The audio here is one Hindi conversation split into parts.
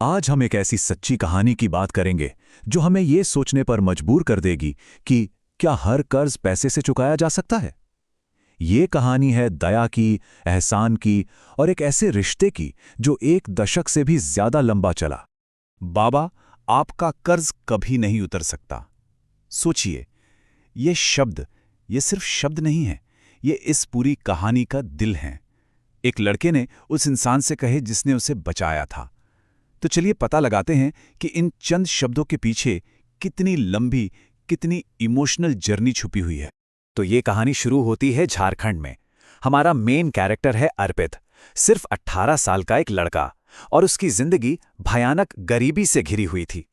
आज हम एक ऐसी सच्ची कहानी की बात करेंगे जो हमें ये सोचने पर मजबूर कर देगी कि क्या हर कर्ज पैसे से चुकाया जा सकता है। ये कहानी है दया की, एहसान की और एक ऐसे रिश्ते की जो एक दशक से भी ज्यादा लंबा चला। बाबा, आपका कर्ज कभी नहीं उतर सकता। सोचिए, ये सिर्फ शब्द नहीं है, ये इस पूरी कहानी का दिल है। एक लड़के ने उस इंसान से कहे जिसने उसे बचाया था। तो चलिए पता लगाते हैं कि इन चंद शब्दों के पीछे कितनी लंबी, कितनी इमोशनल जर्नी छुपी हुई है। तो ये कहानी शुरू होती है झारखंड में। हमारा मेन कैरेक्टर है अर्पित, सिर्फ 18 साल का एक लड़का, और उसकी जिंदगी भयानक गरीबी से घिरी हुई थी।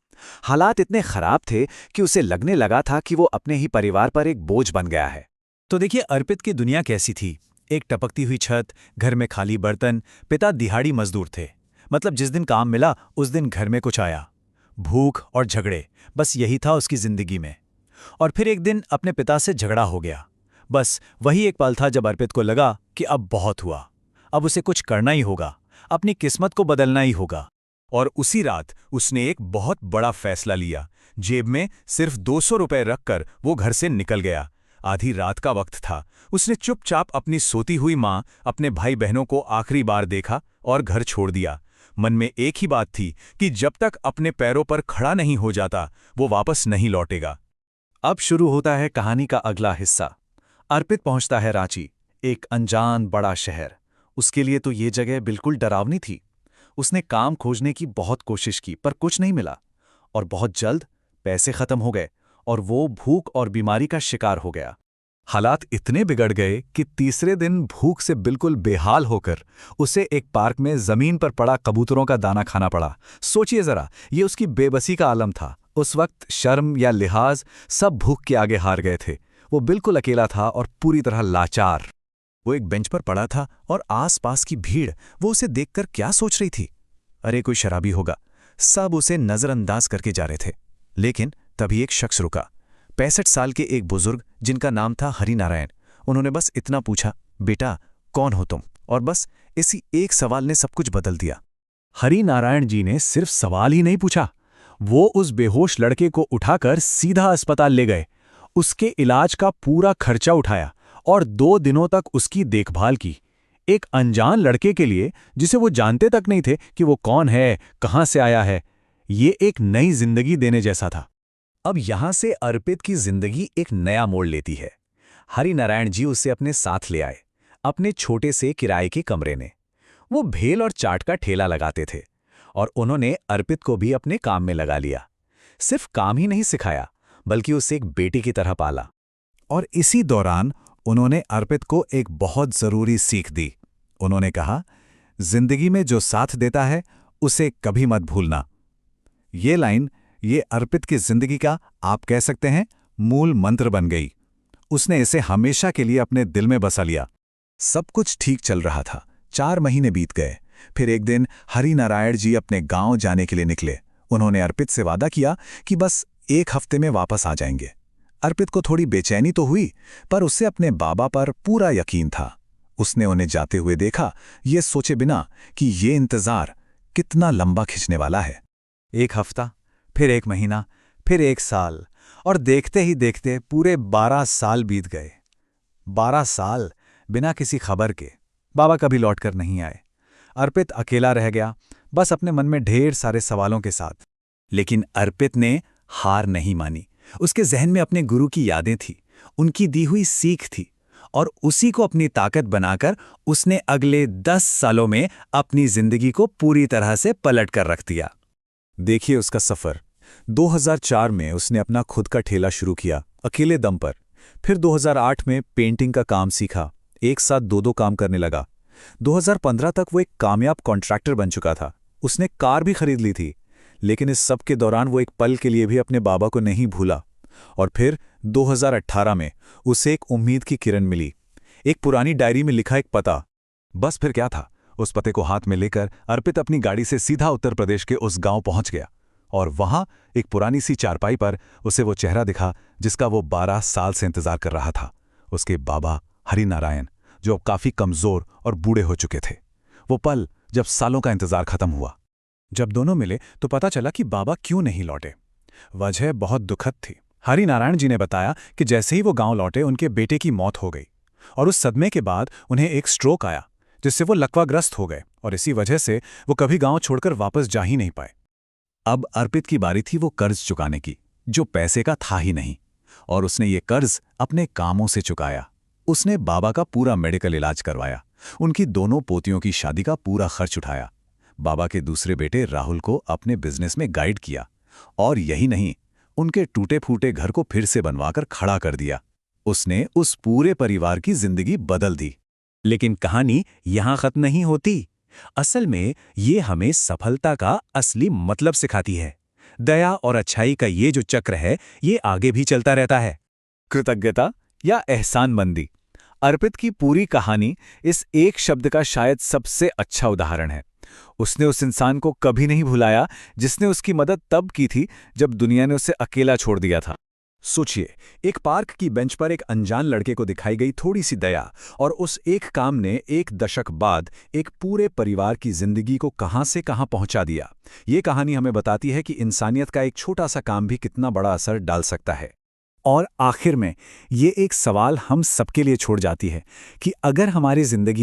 हालात इतने खराब थे कि उसे लगने लगा था कि वो अपने ही परिवार पर एक बोझ बन गया है। तो देखिए अर्पित की दुनिया कैसी थी। एक टपकती हुई छत, घर में खाली बर्तन, पिता दिहाड़ी मजदूर थे। मतलब जिस दिन काम मिला उस दिन घर में कुछ आया। भूख और झगड़े, बस यही था उसकी जिंदगी में। और फिर एक दिन अपने पिता से झगड़ा हो गया। बस वही एक पल था जब अर्पित को लगा कि अब बहुत हुआ, अब उसे कुछ करना ही होगा, अपनी किस्मत को बदलना ही होगा। और उसी रात उसने एक बहुत बड़ा फैसला लिया। जेब में सिर्फ 200 रुपए रखकर वो घर से निकल गया। आधी रात का वक्त था। उसने चुपचाप अपनी सोती हुई माँ, अपने भाई बहनों को आखिरी बार देखा और घर छोड़ दिया। मन में एक ही बात थी कि जब तक अपने पैरों पर खड़ा नहीं हो जाता वो वापस नहीं लौटेगा। अब शुरू होता है कहानी का अगला हिस्सा। अर्पित पहुंचता है रांची, एक अनजान बड़ा शहर। उसके लिए तो ये जगह बिल्कुल डरावनी थी। उसने काम खोजने की बहुत कोशिश की पर कुछ नहीं मिला। और बहुत जल्द पैसे खत्म हो गए और वो भूख और बीमारी का शिकार हो गया। हालात इतने बिगड़ गए कि तीसरे दिन भूख से बिल्कुल बेहाल होकर उसे एक पार्क में जमीन पर पड़ा कबूतरों का दाना खाना पड़ा। सोचिए जरा, ये उसकी बेबसी का आलम था। उस वक्त शर्म या लिहाज सब भूख के आगे हार गए थे। वो बिल्कुल अकेला था और पूरी तरह लाचार। वो एक बेंच पर पड़ा था और आसपास की भीड़ वो उसे देखकर क्या सोच रही थी। अरे कोई शराबी होगा। सब उसे नजरअंदाज करके जा रहे थे। लेकिन तभी एक शख्स रुका। 65 साल के एक बुजुर्ग जिनका नाम था हरि नारायण। उन्होंने बस इतना पूछा, बेटा कौन हो तुम? और बस इसी एक सवाल ने सब कुछ बदल दिया। हरि नारायण जी ने सिर्फ सवाल ही नहीं पूछा, वो उस बेहोश लड़के को उठाकर सीधा अस्पताल ले गए। उसके इलाज का पूरा खर्चा उठाया और 2 दिनों तक उसकी देखभाल की। एक अनजान लड़के के लिए, जिसे वो जानते तक नहीं थे कि वो कौन है, कहां से आया है, ये एक नई जिंदगी देने जैसा था। अब यहां से अर्पित की जिंदगी एक नया मोड़ लेती है। हरि नारायण जी उसे अपने साथ ले आए, अपने छोटे से किराए के कमरे में। वो भेल और चाट का ठेला लगाते थे और उन्होंने अर्पित को भी अपने काम में लगा लिया। सिर्फ काम ही नहीं सिखाया, बल्कि उसे एक बेटी की तरह पाला। और इसी दौरान उन्होंने अर्पित को एक बहुत जरूरी सीख दी। उन्होंने कहा, जिंदगी में जो साथ देता है उसे कभी मत भूलना। ये लाइन, ये अर्पित की जिंदगी का, आप कह सकते हैं, मूल मंत्र बन गई। उसने इसे हमेशा के लिए अपने दिल में बसा लिया। सब कुछ ठीक चल रहा था। 4 महीने बीत गए। फिर एक दिन हरि नारायण जी अपने गांव जाने के लिए निकले। उन्होंने अर्पित से वादा किया कि बस 1 हफ्ते में वापस आ जाएंगे। अर्पित को थोड़ी बेचैनी तो हुई, पर उसे अपने बाबा पर पूरा यकीन था। उसने उन्हें जाते हुए देखा, ये सोचे बिना कि ये इंतजार कितना लंबा खिंचने वाला है। 1 हफ्ता, फिर 1 महीना, फिर 1 साल, और देखते ही देखते पूरे 12 साल बीत गए। 12 साल बिना किसी खबर के। बाबा कभी लौटकर नहीं आए। अर्पित अकेला रह गया, बस अपने मन में ढेर सारे सवालों के साथ। लेकिन अर्पित ने हार नहीं मानी। उसके जहन में अपने गुरु की यादें थी, उनकी दी हुई सीख थी, और उसी को अपनी ताकत बनाकर उसने अगले 10 सालों में अपनी जिंदगी को पूरी तरह से पलट कर रख दिया। देखिए उसका सफर। 2004 में उसने अपना खुद का ठेला शुरू किया, अकेले दम पर। फिर 2008 में पेंटिंग का काम सीखा, एक साथ 2-2 काम करने लगा। 2015 तक वो एक कामयाब कॉन्ट्रैक्टर बन चुका था। उसने कार भी खरीद ली थी। लेकिन इस सब के दौरान वो एक पल के लिए भी अपने बाबा को नहीं भूला। और फिर 2018 में उसे एक उम्मीद की किरण मिली, एक पुरानी डायरी में लिखा एक पता। बस फिर क्या था, उस पते को हाथ में लेकर अर्पित अपनी गाड़ी से सीधा उत्तर प्रदेश के उस गांव पहुंच गया। और वहां एक पुरानी सी चारपाई पर उसे वो चेहरा दिखा जिसका वो 12 साल से इंतजार कर रहा था। उसके बाबा हरि नारायण, जो अब काफी कमजोर और बूढ़े हो चुके थे। वो पल जब सालों का इंतजार खत्म हुआ। जब दोनों मिले तो पता चला कि बाबा क्यों नहीं लौटे। वजह बहुत दुखद थी। हरिनारायण जी ने बताया कि जैसे ही वो गांव लौटे उनके बेटे की मौत हो गई और उस सदमे के बाद उन्हें एक स्ट्रोक आया, जिससे वो लकवाग्रस्त हो गए और इसी वजह से वो कभी गांव छोड़कर वापस जा ही नहीं पाए। अब अर्पित की बारी थी वो कर्ज चुकाने की, जो पैसे का था ही नहीं, और उसने ये कर्ज अपने कामों से चुकाया। उसने बाबा का पूरा मेडिकल इलाज करवाया, उनकी दोनों पोतियों की शादी का पूरा खर्च उठाया, बाबा के दूसरे बेटे राहुल को अपने बिजनेस में गाइड किया, और यही नहीं, उनके टूटे फूटे घर को फिर से बनवाकर खड़ा कर दिया। उसने उस पूरे परिवार की जिंदगी बदल दी। लेकिन कहानी यहां खत्म नहीं होती। असल में ये हमें सफलता का असली मतलब सिखाती है। दया और अच्छाई का ये जो चक्र है, ये आगे भी चलता रहता है। कृतज्ञता या एहसानमंदी, अर्पित की पूरी कहानी इस एक शब्द का शायद सबसे अच्छा उदाहरण है। उसने उस इंसान को कभी नहीं भुलाया जिसने उसकी मदद तब की थी जब दुनिया ने उसे अकेला छोड़ दिया था। सोचिए, एक पार्क की बेंच पर एक अनजान लड़के को दिखाई गई थोड़ी सी दया, और उस एक काम ने एक दशक बाद एक पूरे परिवार की जिंदगी को कहां से कहां पहुंचा दिया। ये कहानी हमें बताती है कि इंसानियत का एक छोटा सा काम भी कितना बड़ा असर डाल सकता है। और आखिर में ये एक सवाल हम सबके लिए छोड़ जाती है कि अगर हमारी जिंदगी